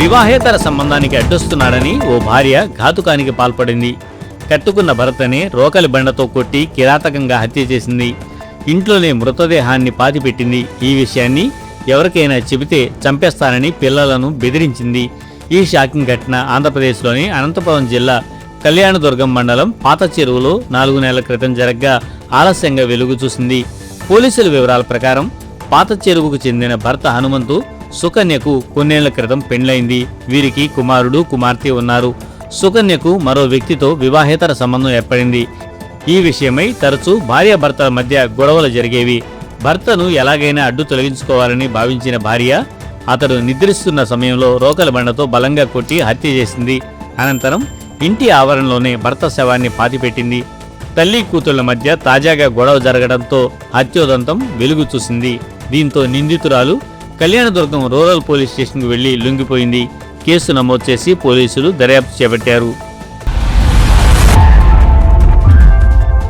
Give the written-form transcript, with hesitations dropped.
వివాహేతర సంబంధానికి అడ్డొస్తున్నాడని ఓ భార్య ఘాతుకానికి పాల్పడింది. కట్టుకున్న భర్తనే రోకలి బండతో కొట్టి కిరాతకంగా హత్య చేసింది. ఇంట్లోనే మృతదేహాన్ని పాతిపెట్టింది. ఈ విషయాన్ని ఎవరికైనా చెబితే చంపేస్తానని పిల్లలను బెదిరించింది. ఈ షాకింగ్ ఘటన ఆంధ్రప్రదేశ్లోని అనంతపురం జిల్లా కళ్యాణదుర్గం మండలం పాత చెరువులో 4 నెలల క్రితం జరగ్గా ఆలస్యంగా వెలుగు చూసింది. పోలీసుల వివరాల ప్రకారం పాత చెరువుకు చెందిన భర్త హనుమంతు సుకన్యకు కొన్నేళ్ల క్రితం పెండ్లైంది. వీరికి కుమారుడు కుమార్తె ఉన్నారు. సుకన్యకు మరో వ్యక్తితో వివాహేతర సంబంధం ఏర్పడింది. ఈ విషయమై తరచూ భార్యాభర్తల మధ్య గొడవలు జరిగేవి. భర్తను ఎలాగైనా అడ్డు తొలగించుకోవాలని భావించిన భార్య అతడు నిద్రిస్తున్న సమయంలో రోకలి బండతో బలంగా కొట్టి హత్య చేసింది. అనంతరం ఇంటి ఆవరణలోనే భర్త శవాన్ని పాతిపెట్టింది. తల్లి కూతుళ్ల మధ్య తాజాగా గొడవ జరగడంతో హత్యోదంతం వెలుగు చూసింది. దీంతో నిందితురాలు కళ్యాణదుర్గం రూరల్ పోలీస్ స్టేషన్కు వెళ్లి లొంగిపోయింది. కేసు నమోదు చేసి పోలీసులు దర్యాప్తు చేపట్టారు.